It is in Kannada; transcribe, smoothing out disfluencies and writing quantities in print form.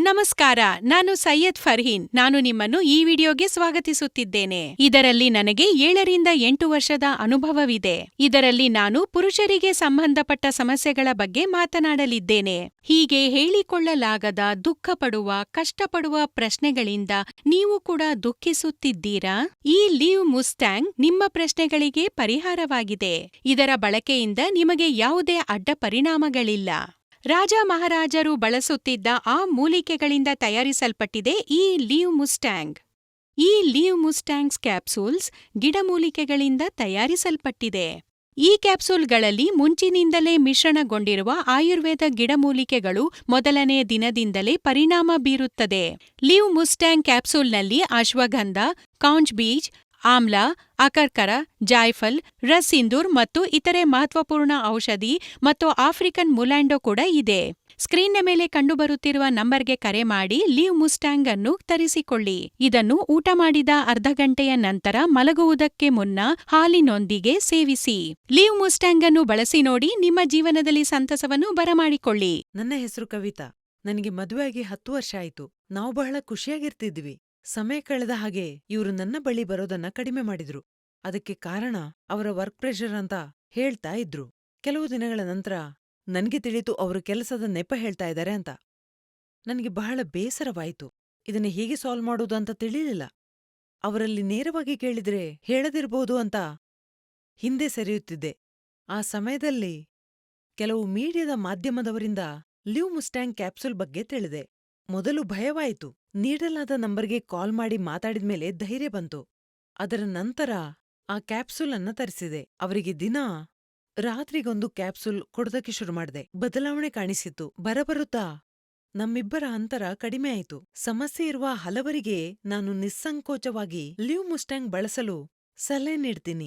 ನಮಸ್ಕಾರ, ನಾನು ಸೈಯದ್ ಫರ್ಹೀನ್. ನಾನು ನಿಮ್ಮನ್ನು ಈ ವಿಡಿಯೋಗೆ ಸ್ವಾಗತಿಸುತ್ತಿದ್ದೇನೆ. ಇದರಲ್ಲಿ ನನಗೆ 7ರಿಂದ 8 ವರ್ಷದ ಅನುಭವವಿದೆ. ಇದರಲ್ಲಿ ನಾನು ಪುರುಷರಿಗೆ ಸಂಬಂಧಪಟ್ಟ ಸಮಸ್ಯೆಗಳ ಬಗ್ಗೆ ಮಾತನಾಡಲಿದ್ದೇನೆ. ಹೀಗೆ ಹೇಳಿಕೊಳ್ಳಲಾಗದ, ದುಃಖಪಡುವ, ಕಷ್ಟಪಡುವ ಪ್ರಶ್ನೆಗಳಿಂದ ನೀವು ಕೂಡ ದುಃಖಿಸುತ್ತಿದ್ದೀರಾ? ಈ ಲೀವ್ ಮುಸ್ಟ್ಯಾಂಗ್ ನಿಮ್ಮ ಪ್ರಶ್ನೆಗಳಿಗೆ ಪರಿಹಾರವಾಗಿದೆ. ಇದರ ಬಳಕೆಯಿಂದ ನಿಮಗೆ ಯಾವುದೇ ಅಡ್ಡ ಪರಿಣಾಮಗಳಿಲ್ಲ. ರಾಜ ಮಹಾರಾಜರು ಬಳಸುತ್ತಿದ್ದ ಆ ಮೂಲಿಕೆಗಳಿಂದ ತಯಾರಿಸಲ್ಪಟ್ಟಿದೆ ಈ ಲೀವ್ ಮುಸ್ಟ್ಯಾಂಗ್. ಈ ಲೀವ್ ಮುಸ್ಟ್ಯಾಂಗ್ಸ್ ಕ್ಯಾಪ್ಸೂಲ್ಸ್ ಗಿಡಮೂಲಿಕೆಗಳಿಂದ ತಯಾರಿಸಲ್ಪಟ್ಟಿದೆ. ಈ ಕ್ಯಾಪ್ಸೂಲ್ಗಳಲ್ಲಿ ಮುಂಚಿನಿಂದಲೇ ಮಿಶ್ರಣಗೊಂಡಿರುವ ಆಯುರ್ವೇದ ಗಿಡಮೂಲಿಕೆಗಳು ಮೊದಲನೇ ದಿನದಿಂದಲೇ ಪರಿಣಾಮ ಬೀರುತ್ತದೆ. ಲೀವ್ ಮುಸ್ಟ್ಯಾಂಗ್ ಕ್ಯಾಪ್ಸೂಲ್ನಲ್ಲಿ ಅಶ್ವಗಂಧ, ಕೌಂಜ್ ಬೀಜ್, ಆಮ್ಲ, ಅಕರ್ಕರ, ಜಾಯ್ಫಲ್, ರಸ್ ಸಿಂಧೂರ್ ಮತ್ತು ಇತರೆ ಮಹತ್ವಪೂರ್ಣ ಔಷಧಿ ಮತ್ತು ಆಫ್ರಿಕನ್ ಮುಲ್ಯಾಂಡೋ ಕೂಡ ಇದೆ. ಸ್ಕ್ರೀನ್ನ ಮೇಲೆ ಕಂಡುಬರುತ್ತಿರುವ ನಂಬರ್ಗೆ ಕರೆ ಮಾಡಿ ಲೀವ್ ಮುಸ್ಟ್ಯಾಂಗ್ ಅನ್ನು ತರಿಸಿಕೊಳ್ಳಿ. ಇದನ್ನು ಊಟ ಮಾಡಿದ ಅರ್ಧ ಗಂಟೆಯ ನಂತರ ಮಲಗುವುದಕ್ಕೆ ಮುನ್ನ ಹಾಲಿನೊಂದಿಗೆ ಸೇವಿಸಿ. ಲೀವ್ ಮುಸ್ಟ್ಯಾಂಗ್ ಅನ್ನು ಬಳಸಿ ನೋಡಿ, ನಿಮ್ಮ ಜೀವನದಲ್ಲಿ ಸಂತಸವನ್ನು ಬರಮಾಡಿಕೊಳ್ಳಿ. ನನ್ನ ಹೆಸರು ಕವಿತಾ. ನನಗೆ ಮದುವೆಯಾಗಿ 10 ವರ್ಷ ಆಯ್ತು. ನಾವು ಬಹಳ ಖುಷಿಯಾಗಿರ್ತಿದ್ವಿ. ಸಮಯ ಕಳೆದ ಹಾಗೆ ಇವ್ರು ನನ್ನ ಬಳಿ ಬರೋದನ್ನ ಕಡಿಮೆ ಮಾಡಿದ್ರು. ಅದಕ್ಕೆ ಕಾರಣ ಅವರ ವರ್ಕ್ ಪ್ರೆಷರ್ ಅಂತ ಹೇಳ್ತಾ ಇದ್ರು. ಕೆಲವು ದಿನಗಳ ನಂತರ ನನ್ಗೆ ತಿಳಿತು ಅವರು ಕೆಲಸದ ನೆಪ ಹೇಳ್ತಾ ಇದ್ದಾರೆ ಅಂತ. ನನಗೆ ಬಹಳ ಬೇಸರವಾಯಿತು. ಇದನ್ನ ಹೇಗೆ ಸಾಲ್ವ್ ಮಾಡೋದು ಅಂತ ತಿಳಿಲಿಲ್ಲ. ಅವರಲ್ಲಿ ನೇರವಾಗಿ ಕೇಳಿದ್ರೆ ಹೇಳದಿರ್ಬೋದು ಅಂತ ಹಿಂದೆ ಸರಿಯುತ್ತಿದ್ದೆ. ಆ ಸಮಯದಲ್ಲಿ ಕೆಲವು ಮೀಡಿಯಾದ ಮಾಧ್ಯಮದವರಿಂದ ಲೀವ್ ಮುಸ್ಟ್ಯಾಂಗ್ ಕ್ಯಾಪ್ಸೂಲ್ ಬಗ್ಗೆ ತಿಳಿದೆ. ಮೊದಲು ಭಯವಾಯಿತು. ನೀಡಲಾದ ನಂಬರ್ಗೆ ಕಾಲ್ ಮಾಡಿ ಮಾತಾಡಿದ್ಮೇಲೆ ಧೈರ್ಯ ಬಂತು. ಅದರ ನಂತರ ಆ ಕ್ಯಾಪ್ಸೂಲ್ ಅನ್ನ ತರಿಸಿದೆ. ಅವರಿಗೆ ದಿನಾ ರಾತ್ರಿಗೊಂದು ಕ್ಯಾಪ್ಸೂಲ್ ಕೊಡೋದಕ್ಕೆ ಶುರು ಮಾಡ್ದೆ. ಬದಲಾವಣೆ ಕಾಣಿಸಿತು. ಬರಬರುತ್ತಾ ನಮ್ಮಿಬ್ಬರ ಅಂತರ ಕಡಿಮೆ ಆಯಿತು. ಸಮಸ್ಯೆ ಇರುವ ಹಲವರಿಗೆ ನಾನು ನಿಸ್ಸಂಕೋಚವಾಗಿ ಲೀವ್ ಮುಸ್ಟ್ಯಾಂಗ್ ಬಳಸಲು ಸಲಹೆ ನೀಡ್ತೀನಿ.